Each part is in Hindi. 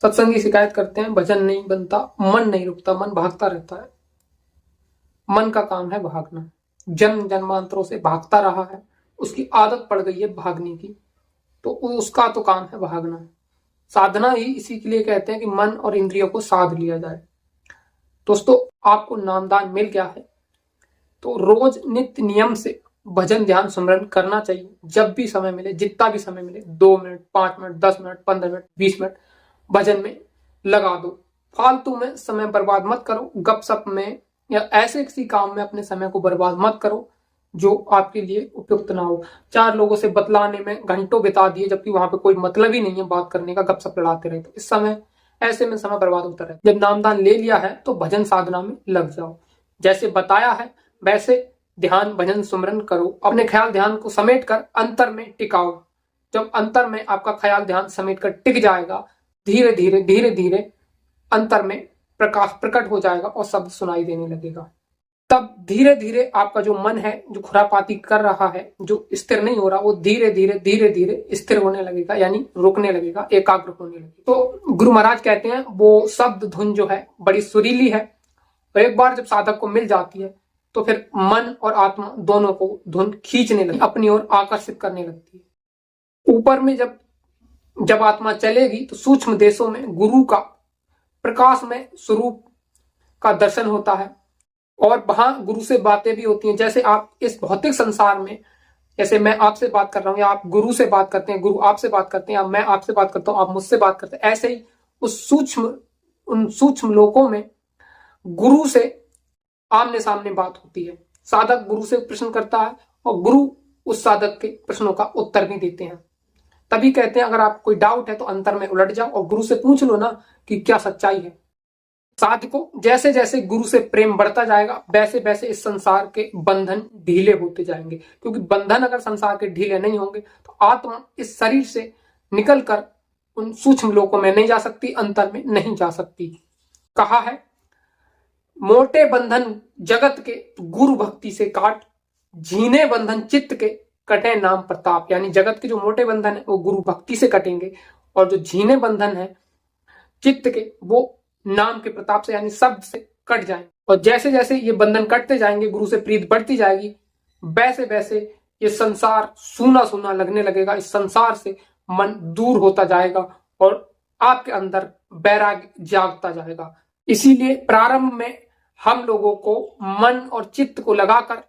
सत्संगी शिकायत करते हैं भजन नहीं बनता, मन नहीं रुकता, मन भागता रहता है। मन का काम है भागना, जन्म जन्मांतरों से भागता रहा है, उसकी आदत पड़ गई है भागने की, तो उसका तो काम है भागना। साधना ही इसी के लिए कहते हैं कि मन और इंद्रियों को साध लिया जाए। दोस्तों, आपको नामदान मिल गया है तो रोज नित्य नियम से भजन ध्यान सुमरन करना चाहिए। जब भी समय मिले, जितना भी समय मिले, 2 minute, 5 minute, 10 minute, 15 minute, 20 minute भजन में लगा दो। फालतू में समय बर्बाद मत करो, गपशप में या ऐसे किसी काम में अपने समय को बर्बाद मत करो जो आपके लिए उपयुक्त ना हो। 4 लोगों से बतलाने में घंटों बिता दिए जबकि वहां पे कोई मतलब ही नहीं है बात करने का, गपशप लड़ाते रहे तो इस समय ऐसे में समय बर्बाद होता रहे। जब नामदान ले लिया है तो भजन साधना में लग जाओ। जैसे बताया है वैसे ध्यान भजन सुमरन करो। अपने ख्याल ध्यान को समेट कर अंतर में टिकाओ। जब अंतर में आपका ख्याल ध्यान समेट कर टिक जाएगा, धीरे धीरे धीरे धीरे अंतर में प्रकाश प्रकट हो जाएगा और शब्द सुनाई देने लगेगा। तब धीरे धीरे आपका जो मन है, जो खुरापाती कर रहा है, जो स्थिर नहीं हो रहा, वो धीरे धीरे धीरे धीरे स्थिर होने लगेगा, यानी रुकने लगेगा, एकाग्र होने लगेगा। तो गुरु महाराज कहते हैं वो शब्द धुन जो है बड़ी सुरीली है और एक बार जब साधक को मिल जाती है तो फिर मन और आत्मा दोनों को धुन खींचने लगती, अपनी ओर आकर्षित करने लगती है। ऊपर में जब आत्मा चलेगी तो सूक्ष्म देशों में गुरु का प्रकाश में स्वरूप का दर्शन होता है और वहां गुरु से बातें भी होती हैं। जैसे आप इस भौतिक संसार में, जैसे मैं आपसे बात कर रहा हूं या आप गुरु से बात करते हैं, गुरु आपसे बात करते हैं, या मैं आपसे बात करता हूं, आप मुझसे बात करते हैं, ऐसे ही उन सूक्ष्म लोकों में गुरु से आमने सामने बात होती है। साधक गुरु से प्रश्न करता है और गुरु उस साधक के प्रश्नों का उत्तर भी देते हैं। तभी कहते हैं अगर आप कोई डाउट है तो अंतर में उलट जाओ और गुरु से पूछ लो ना कि क्या सच्चाई है। साधकों, जैसे जैसे गुरु से प्रेम बढ़ता जाएगा वैसे वैसे इस संसार के बंधन ढीले होते जाएंगे, क्योंकि बंधन अगर संसार के ढीले नहीं होंगे तो आत्मा इस शरीर से निकलकर उन सूक्ष्म लोकों में नहीं जा सकती, अंतर में नहीं जा सकती। कहा है मोटे बंधन जगत के गुरु भक्ति से काट, झीने बंधन चित्त के कटे नाम प्रताप। यानी जगत के जो मोटे बंधन है वो गुरु भक्ति से कटेंगे और जो झीने बंधन है चित्त के वो नाम के प्रताप से यानी शब्द से कट जाएंगे। और जैसे जैसे ये बंधन कटते जाएंगे, गुरु से प्रीत बढ़ती जाएगी, वैसे वैसे ये संसार सूना सूना लगने लगेगा। इस संसार से मन दूर होता जाएगा और आपके अंदर वैराग्य जागता जाएगा। इसीलिए प्रारंभ में हम लोगों को मन और चित्त को लगाकर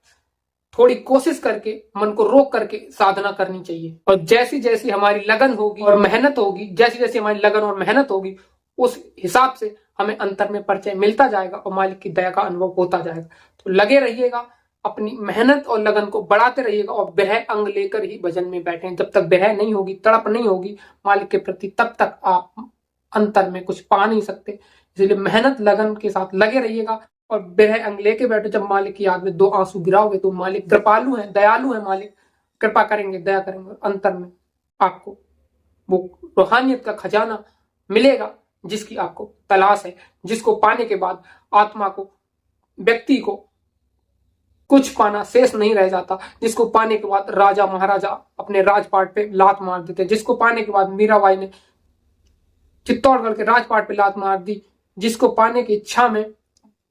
थोड़ी कोशिश करके, मन को रोक करके साधना करनी चाहिए। और जैसी जैसी हमारी लगन होगी और मेहनत होगी, जैसी जैसी हमारी लगन और मेहनत होगी, उस हिसाब से हमें अंतर में परिचय मिलता जाएगा और मालिक की दया का अनुभव होता जाएगा। तो लगे रहिएगा, अपनी मेहनत और लगन को बढ़ाते रहिएगा और वह अंग लेकर ही भजन में बैठे। जब तक वह नहीं होगी, तड़प नहीं होगी मालिक के प्रति, तब तक आप अंतर में कुछ पा नहीं सकते। इसलिए मेहनत लगन के साथ लगे रहिएगा और वह अंग लेके बैठो। जब मालिक की याद में 2 आंसू गिराओगे तो मालिक कृपालु है, दयालु है, मालिक कृपा करेंगे, दया करेंगे। अंतर में आपको वो रूहानियत का खजाना मिलेगा जिसकी आपको तलाश है, जिसको पाने के बाद आत्मा को, व्यक्ति को कुछ पाना शेष नहीं रह जाता, जिसको पाने के बाद राजा महाराजा अपने राजपाट पे लात मार देते, जिसको पाने के बाद मीराबाई ने चित्तौड़गढ़ के राजपाट पे लात मार दी, जिसको पाने की इच्छा में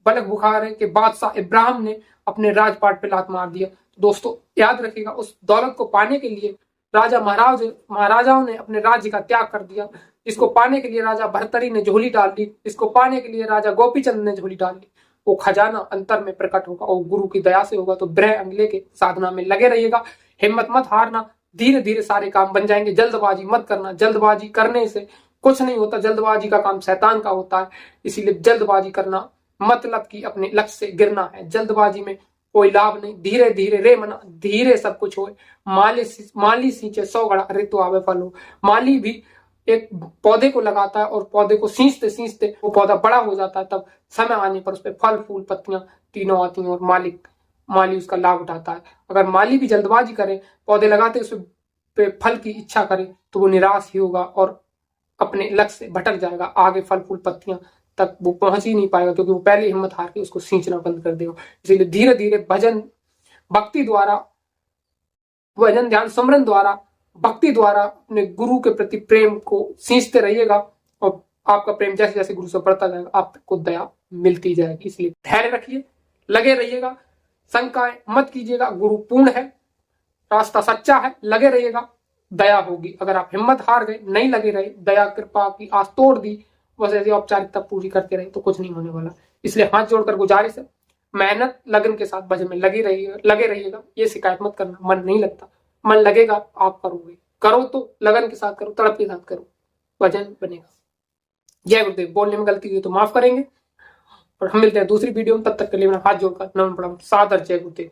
बलक बुखारे के बादशाह इब्राहिम ने अपने राजपाट पे लात मार दिया। दोस्तों याद रखिएगा, उस दौलत को पाने के लिए राजा महाराजाओं ने अपने राज्य का त्याग कर दिया। इसको पाने के लिए राजा भर्तरी ने झोली डाल दी, इसको पाने के लिए राजा गोपीचंद ने झोली डाल दी। वो खजाना अंतर में प्रकट होगा और गुरु की दया से होगा। तो ब्रह अंगले के साधना में लगे रहिएगा, हिम्मत मत हारना, धीरे धीरे सारे काम बन जाएंगे। जल्दबाजी मत करना, जल्दबाजी करने से कुछ नहीं होता, जल्दबाजी का काम शैतान का होता है। इसीलिए जल्दबाजी करना मतलब कि अपने लक्ष्य से गिरना है। जल्दबाजी में कोई लाभ नहीं। धीरे धीरे रे मना, धीरे सब कुछ हो। माली सींचे 100 गड़ा, अरे तो आवे फल हो। माली भी एक पौधे को लगाता है और पौधे को सींचते सींचते वो पौधा बड़ा हो जाता है, तब समय आने पर उस पर फल फूल पत्तियां तीनों आती हैं और माली उसका लाभ उठाता है। अगर माली भी जल्दबाजी करे, पौधे लगाते उस पे फल की इच्छा करे, तो वो निराश ही होगा और अपने लक्ष्य से भटक जाएगा। आगे फल फूल पत्तियां तक वो पहुंच ही नहीं पाएगा, क्योंकि वो पहले हिम्मत हार के उसको सींचना बंद कर देगा। इसीलिए धीरे धीरे भजन भक्ति द्वारा, भजन ध्यान सुमरन द्वारा, भक्ति द्वारा अपने गुरु के प्रति प्रेम को सींचते रहिएगा और आपका प्रेम जैसे जैसे गुरु से बढ़ता जाएगा आपको दया मिलती जाएगी। इसलिए धैर्य रखिए, लगे रहिएगा, शंकाएं मत कीजिएगा, गुरु पूर्ण है, रास्ता सच्चा है, लगे रहिएगा, दया होगी। अगर आप हिम्मत हार गए, नहीं लगे रहे, दया कृपा की आस तोड़ दी, बस ऐसी औपचारिकता पूरी करते रहे तो कुछ नहीं होने वाला। इसलिए हाथ जोड़कर गुजारिश है, मेहनत लगन के साथ भजन में लगे रहिएगा। ये शिकायत मत करना मन नहीं लगता, मन लगेगा आप करोगे, करो तो लगन के साथ करो, तड़प के साथ करो, भजन बनेगा। जय गुरुदेव। बोलने में गलती हुई तो माफ करेंगे और हम मिलते हैं दूसरी वीडियो में। तब तक के लिए मैं हाथ जोड़कर नमन प्रणाम, सादर जय गुरुदेव।